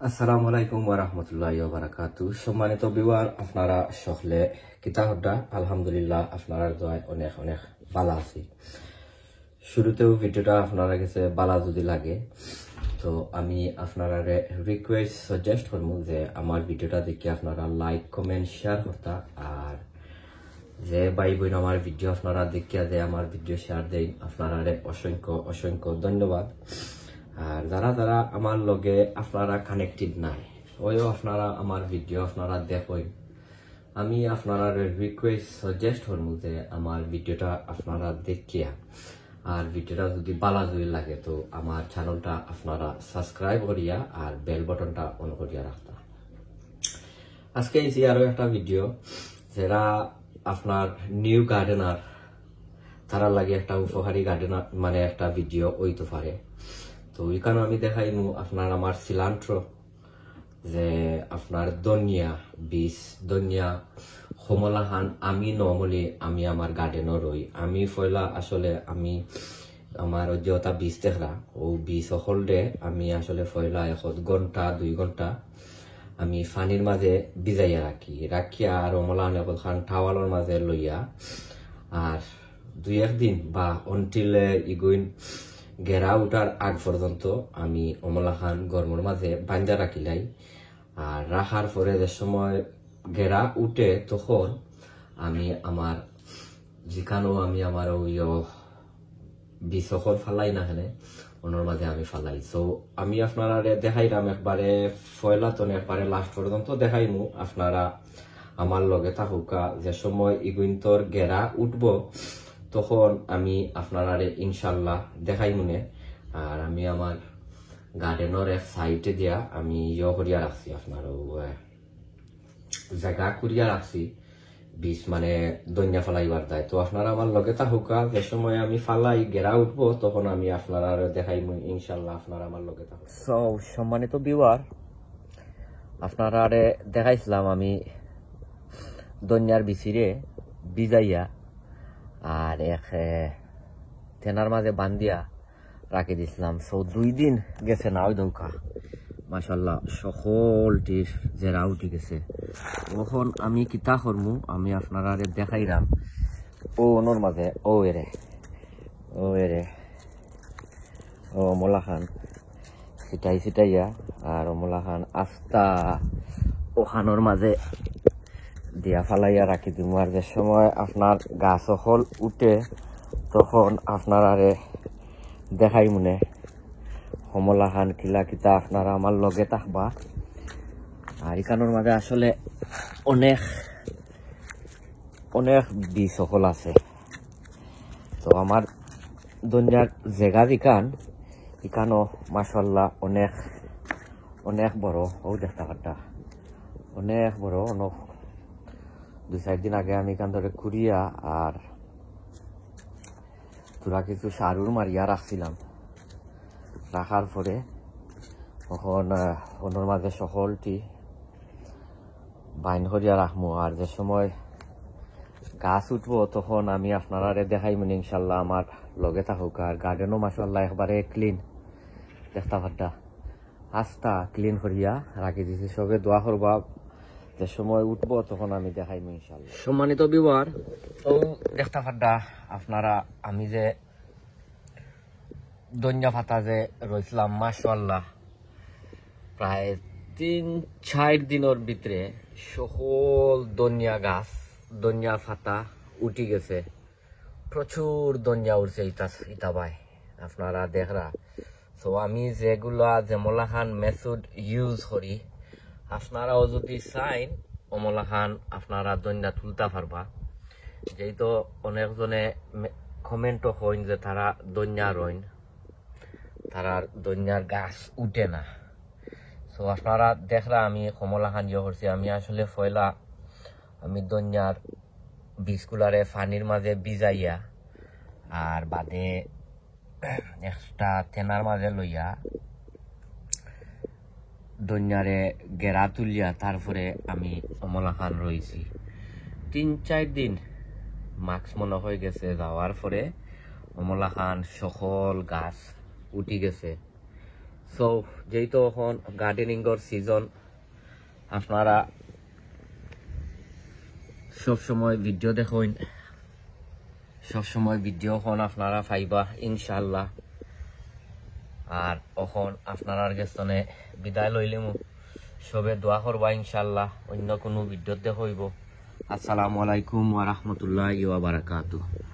আসসালামু আলাইকুম ওয়া রাহমাতুল্লাহি ওয়া বারাকাতুহু। সম্মানিত ভিউয়ার, আপনারা সকলে কিতা হড্ডা? আলহামদুলিল্লাহ, আপনারা দোয়ায় অনেক অনেক ভালো আছি। শুরুতেও ভিডিওটা আপনারা কাছে ভালো যদি লাগে তো আমি আপনারা রিকোয়েস্ট সাজেস্ট করবো যে আমার ভিডিওটা দেখে আপনারা লাইক কমেন্ট শেয়ার করতা, আর যে ভাই বোন আমার ভিডিও আপনারা দেখিয়া যে আমার ভিডিও শেয়ার দেন, আপনারা অসংখ্য অসংখ্য ধন্যবাদ। আর যারা যারা আমার লগে আপনারা কানেক্টেড নাই, ওইও আপনারা আমার ভিডিও আপনারা দেখেন, আমি আপনারা রিকোয়েস্ট সাজেস্ট করবো যে আমার ভিডিওটা আপনারা দেখিয়া, আর ভিডিওটা যদি ভালো যদি লাগে তো আমার চ্যানেলটা আপনারা সাবস্ক্রাইব করিয়া আর বেল বাটনটা অন করিয়া রাখতা। আজকে এসে আরো একটা ভিডিও, যারা আপনার নিউ গার্ডেনার তারা লাগে একটা উপকারী গার্ডেনার মানে একটা ভিডিও ওইতে পারে। তো এখানে আমি দেখাইমু আপনার আমার সিলান্ট্রো, যে আপনার ধনিয়া বীজ, ধনিয়া কমলাহান আমি নর্মালি আমি আমার গার্ডেনও রই। আমি ফয়লা আসলে আমি আমার যেটা বীজ দেখলা ও বীজ হলডে আমি আসলে ফয়লা 1 ঘন্টা 2 ঘন্টা আমি পানির মাঝে ভিজাইয়া রাখিয়া আর অমলাহান এখন টাওয়ালের মাঝে লইয়া আর 2-1 দিন বা অনটিল ইগুইন গেরা উঠার আগ পর্যন্ত আমি অমলাহান গরমের মাঝে বাঞ্জা রাখিলাই। আর রাখার পরে যে সময় গেরা উঠে তখন আমি আমার যেখানেও আমি আমার ওই বিষকল ফালাই না হেনে ওনার মাঝে আমি ফালাই। সো আমি আপনারা দেখাইলাম একবারে ফয়লা তো একবারে লাস্ট পর্যন্ত দেখাইমু। আপনারা আমার লগে থাকুকা, যে সময় ইগুইন্তর গেরা উঠবো তখন আমি আপনারা ইনশাল্লাহ দেখাই মনে। আর আমি আমার গার্ডেনের এক সাইডে দিয়া আমি করিয়া রাখছি, আপনার জায়গা করিয়া রাখছি বীজ মানে ধনিয়া ফালাইবার দেয়। তো আপনারা আমার লগে থাকুকা, যে সময় আমি ফালাই গেরা উঠবো তখন আমি আপনারা দেখাই ইনশাল্লাহ, আপনারা আমার লগে থাকুক। সো সম্মানিত ভিউয়ার, আপনারা দেখাইছিলাম আমি ধনিয়ার বিচিরে ভিজাইয়া আর এক তেনার মাঝে বান্ধিয়া রাখি দিছিলাম। সো 2 দিন গেছে না ওই দৌকা মাশাল্লাহ সকলটির জেরা উঠি গেছে। তখন আমি কিতা করমু আমি আপনারা দেখাইলাম ও ওনর মাঝে ও এরে মলাখান ছিটাইয়া আর মলাখান আস্তা ওখানোর মাঝে দিয়া ফালাইয়া রাখি দিব। আর যে সময় আপনার গাছ হল উঠে তখন আপনারা দেখাই মনে কমলাহান কিলা কিতা আপনারা আমার লগে থাকবা। আর এখানোর মাঝে আসলে অনেক অনেক বীজ সকল আছে। তো আমার দুনিয়ার জায়গা এখানো মাশাল্লাহ অনেক অনেক বড়, ও দেখতে পারটা অনেক বড়। 2-4 দিন আগে আমি এখান ধরে কুড়িয়া আর তোরা কিছু সারুর মারিয়া রাখছিলাম। রাখার পরে তখন ওনার মাঝে সকলটি বাইন করিয়া রাখবো। আর যে সময় গাছ উঠবো তখন আমি আপনারা দেখাই মানে ইনশাল্লাহ আমার লগে থাকুক। আর গার্ডেনও মাশাল্লাহ একবারে ক্লিন দেখতে পারটা আস্তা ক্লিন করিয়া রাখি দিছি। সবে দোয়া করবা, যে সময় উঠবো তখন আমি দেখাইমু ইনশাআল্লাহ। সম্মানিত ভিউয়ার, তো দেখতে পারডা আপনারা আমি যে ধনিয়া পাতা যে রইছিলাম মাশাআল্লাহ প্রায় 3-4 দিনের ভিতরে সকল ধনিয়া গাছ ধনিয়া পাতা উঠি গেছে। প্রচুর ধনিয়া উঠছে ইটা ভাই আপনারা দেখরা। তো আমি যেগুলা যেমলাহান মেথড ইউজ করি, আপনারাও যদি চাইন অমলাহান আপনারা ধনিয়া তুলতে পারবা। যেহেতু অনেকজনে কমেন্টও হইন যে তারা ধনিয়া রইন, তারা ধনিয়ার গাছ উঠে না। সো আপনারা দেখরা আমি কমলাহান করছি। আমি আসলে ফয়লা আমি ধনিয়ার বীজগুলারে পানির মাঝে ভিজাইয়া আর বাদে একটা তেনার মাঝে লইয়া ধনিয়ারে গেরা তুলিয়া তারপরে আমি অমলাখান রয়েছি 3-4 দিন মাস্ক মনে হয়ে গেছে। যাওয়ার পরে অমলাখান সকল গাছ উঠি গেছে। সো যেহেতু এখন গার্ডেনিংর সিজন আপনারা সবসময় ভিডিও দেখুন সবসময় ভিডিও এখন আপনারা পাইবা ইনশাল্লাহ আর এখন আপনারা গেছনে বিদায় লইলেম সবে দোয়া করবা ইনশাল্লাহ অন্য কোনো ভিডিও দেখইব আসসালামু আলাইকুম ওয়া রাহমাতুল্লাহি ওয়া বারাকাতুহু